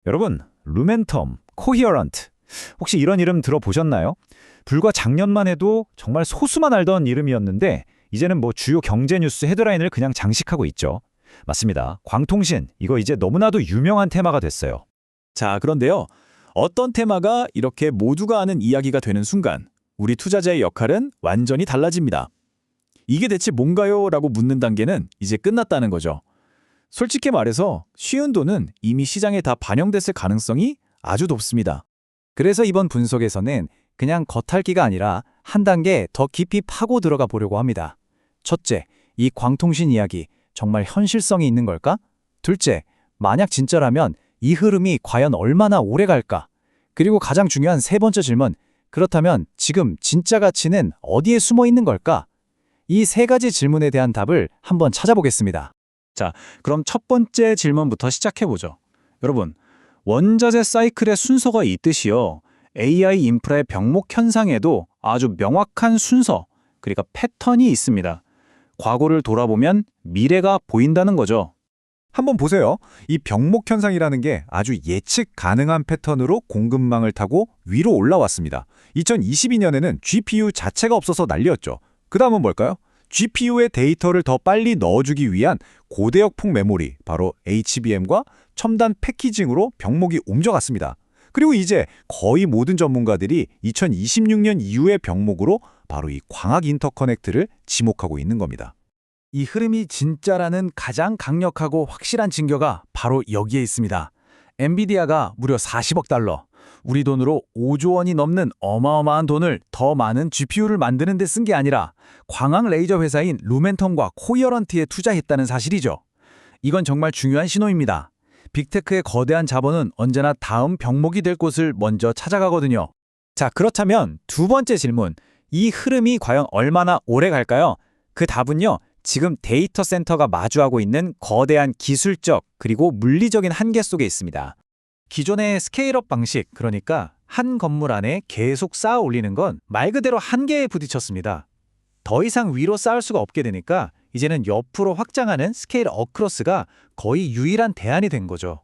여러분, 루멘텀, 코히어런트 혹시 이런 이름 들어보셨나요? 불과 작년만 해도 정말 소수만 알던 이름이었는데 이제는 뭐 주요 경제 뉴스 헤드라인을 그냥 장식하고 있죠. 맞습니다. 광통신, 이거 이제 너무나도 유명한 테마가 됐어요. 자, 그런데요. 어떤 테마가 이렇게 모두가 아는 이야기가 되는 순간 우리 투자자의 역할은 완전히 달라집니다. 이게 대체 뭔가요? 라고 묻는 단계는 이제 끝났다는 거죠. 솔직히 말해서 쉬운 돈은 이미 시장에 다 반영됐을 가능성이 아주 높습니다. 그래서 이번 분석에서는 그냥 겉핥기가 아니라 한 단계 더 깊이 파고 들어가 보려고 합니다. 첫째, 이 광통신 이야기 정말 현실성이 있는 걸까? 둘째, 만약 진짜라면 이 흐름이 과연 얼마나 오래 갈까? 그리고 가장 중요한 세 번째 질문, 그렇다면 지금 진짜 가치는 어디에 숨어 있는 걸까? 이 세 가지 질문에 대한 답을 한번 찾아보겠습니다. 그럼 첫 번째 질문부터 시작해보죠. 여러분, 원자재 사이클의 순서가 있듯이요. AI 인프라의 병목 현상에도 아주 명확한 순서, 그러니까 패턴이 있습니다. 과거를 돌아보면 미래가 보인다는 거죠. 한번 보세요. 이 병목 현상이라는 게 아주 예측 가능한 패턴으로 공급망을 타고 위로 올라왔습니다. 2022년에는 GPU 자체가 없어서 난리였죠. 그 다음은 뭘까요? GPU의 데이터를 더 빨리 넣어주기 위한 고대역폭 메모리, 바로 HBM과 첨단 패키징으로 병목이 옮겨갔습니다. 그리고 이제 거의 모든 전문가들이 2026년 이후의 병목으로 바로 이 광학 인터커넥트를 지목하고 있는 겁니다. 이 흐름이 진짜라는 가장 강력하고 확실한 증거가 바로 여기에 있습니다. 엔비디아가 무려 40억 달러, 우리 돈으로 5조 원이 넘는 어마어마한 돈을 더 많은 GPU를 만드는 데 쓴 게 아니라 광학 레이저 회사인 루멘텀과 코히어런트에 투자했다는 사실이죠. 이건 정말 중요한 신호입니다. 빅테크의 거대한 자본은 언제나 다음 병목이 될 곳을 먼저 찾아가거든요. 자, 그렇다면 두 번째 질문, 이 흐름이 과연 얼마나 오래 갈까요? 그 답은요, 지금 데이터 센터가 마주하고 있는 거대한 기술적 그리고 물리적인 한계 속에 있습니다. 기존의 스케일업 방식, 그러니까 한 건물 안에 계속 쌓아 올리는 건 말 그대로 한계에 부딪혔습니다. 더 이상 위로 쌓을 수가 없게 되니까 이제는 옆으로 확장하는 스케일 어크로스가 거의 유일한 대안이 된 거죠.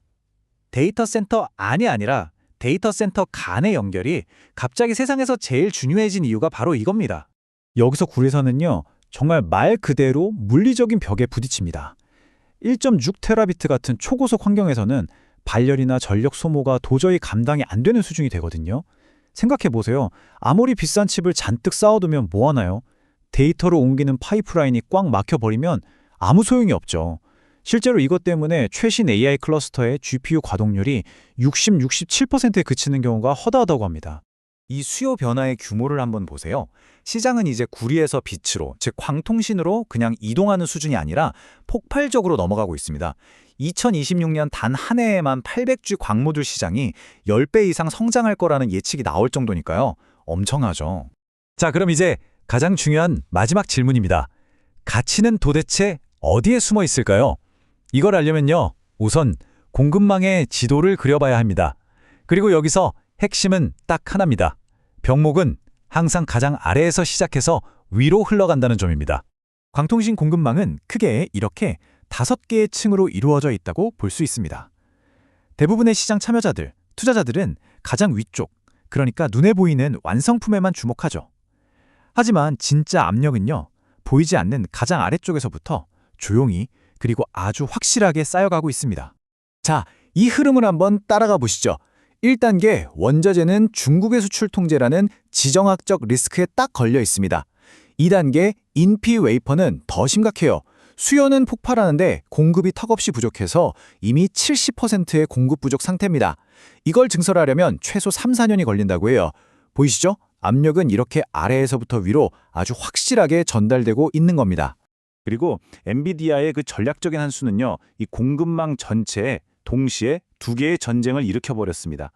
데이터 센터 안이 아니라 데이터 센터 간의 연결이 갑자기 세상에서 제일 중요해진 이유가 바로 이겁니다. 여기서 굴에서는요, 정말 말 그대로 물리적인 벽에 부딪힙니다. 1.6테라비트 같은 초고속 환경에서는 발열이나 전력 소모가 도저히 감당이 안 되는 수준이 되거든요. 생각해보세요. 아무리 비싼 칩을 잔뜩 쌓아두면 뭐하나요? 데이터를 옮기는 파이프라인이 꽉 막혀버리면 아무 소용이 없죠. 실제로 이것 때문에 최신 AI 클러스터의 GPU 가동률이 60, 67%에 그치는 경우가 허다하다고 합니다. 이 수요 변화의 규모를 한번 보세요. 시장은 이제 구리에서 빛으로, 즉 광통신으로 그냥 이동하는 수준이 아니라 폭발적으로 넘어가고 있습니다. 2026년 단 한 해에만 800G 광모듈 시장이 10배 이상 성장할 거라는 예측이 나올 정도니까요. 엄청나죠. 자, 그럼 이제 가장 중요한 마지막 질문입니다. 가치는 도대체 어디에 숨어 있을까요? 이걸 알려면요, 우선 공급망의 지도를 그려봐야 합니다. 그리고 여기서 핵심은 딱 하나입니다. 병목은 항상 가장 아래에서 시작해서 위로 흘러간다는 점입니다. 광통신 공급망은 크게 이렇게 5개의 층으로 이루어져 있다고 볼 수 있습니다. 대부분의 시장 참여자들, 투자자들은 가장 위쪽, 그러니까 눈에 보이는 완성품에만 주목하죠. 하지만 진짜 압력은요, 보이지 않는 가장 아래쪽에서부터 조용히 그리고 아주 확실하게 쌓여가고 있습니다. 자, 이 흐름을 한번 따라가 보시죠. 1단계 원자재는 중국의 수출 통제라는 지정학적 리스크에 딱 걸려 있습니다. 2단계 인피 웨이퍼는 더 심각해요. 수요는 폭발하는데 공급이 턱없이 부족해서 이미 70%의 공급 부족 상태입니다. 이걸 증설하려면 최소 3, 4년이 걸린다고 해요. 보이시죠? 압력은 이렇게 아래에서부터 위로 아주 확실하게 전달되고 있는 겁니다. 그리고 엔비디아의 그 전략적인 한 수는요, 이 공급망 전체에 동시에 2개의 전쟁을 일으켜버렸습니다.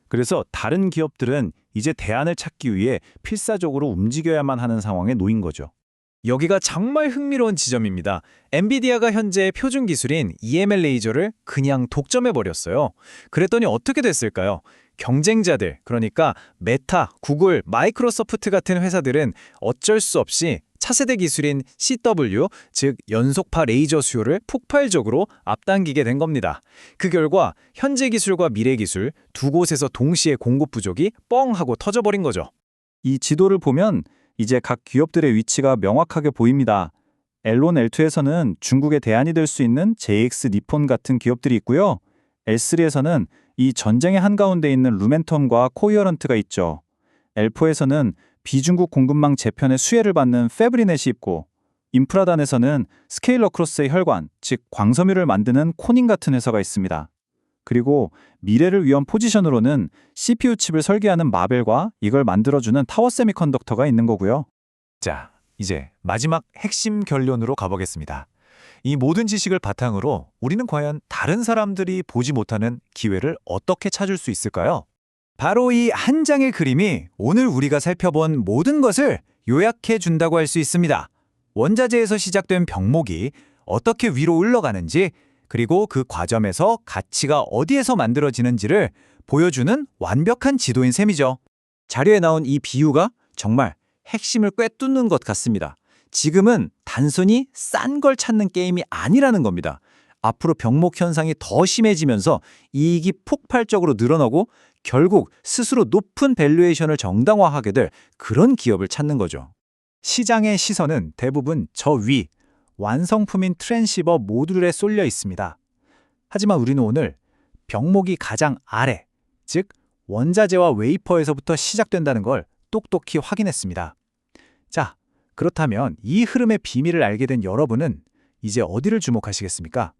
그래서 다른 기업들은 이제 대안을 찾기 위해 필사적으로 움직여야만 하는 상황에 놓인 거죠. 여기가 정말 흥미로운 지점입니다. 엔비디아가 현재 표준 기술인 EML 레이저를 그냥 독점해버렸어요. 그랬더니 어떻게 됐을까요? 경쟁자들, 그러니까 메타, 구글, 마이크로소프트 같은 회사들은 어쩔 수 없이 차세대 기술인 CW, 즉 연속파 레이저 수요를 폭발적으로 앞당기게 된 겁니다. 그 결과 현재 기술과 미래 기술 두 곳에서 동시에 공급 부족이 뻥 하고 터져버린 거죠. 이 지도를 보면 이제 각 기업들의 위치가 명확하게 보입니다. L1, L2에서는 중국의 대안이 될 수 있는 JX 니폰 같은 기업들이 있고요. L3에서는 이 전쟁의 한가운데 있는 루멘텀과 코이어런트가 있죠. L4에서는 비중국 공급망 재편의 수혜를 받는 패브리넷이 있고, 인프라단에서는 스케일 어크로스의 혈관, 즉 광섬유를 만드는 코닌 같은 회사가 있습니다. 그리고 미래를 위한 포지션으로는 CPU 칩을 설계하는 마벨과 이걸 만들어주는 타워 세미컨덕터가 있는 거고요. 자, 이제 마지막 핵심 결론으로 가보겠습니다. 이 모든 지식을 바탕으로 우리는 과연 다른 사람들이 보지 못하는 기회를 어떻게 찾을 수 있을까요? 바로 이 한 장의 그림이 오늘 우리가 살펴본 모든 것을 요약해 준다고 할 수 있습니다. 원자재에서 시작된 병목이 어떻게 위로 올라가는지, 그리고 그 과정에서 가치가 어디에서 만들어지는지를 보여주는 완벽한 지도인 셈이죠. 자료에 나온 이 비유가 정말 핵심을 꿰뚫는 것 같습니다. 지금은 단순히 싼 걸 찾는 게임이 아니라는 겁니다. 앞으로 병목 현상이 더 심해지면서 이익이 폭발적으로 늘어나고 결국 스스로 높은 밸류에이션을 정당화하게 될 그런 기업을 찾는 거죠. 시장의 시선은 대부분 저 위, 완성품인 트랜시버 모듈에 쏠려 있습니다. 하지만 우리는 오늘 병목이 가장 아래, 즉 원자재와 웨이퍼에서부터 시작된다는 걸 똑똑히 확인했습니다. 자, 그렇다면 이 흐름의 비밀을 알게 된 여러분은 이제 어디를 주목하시겠습니까?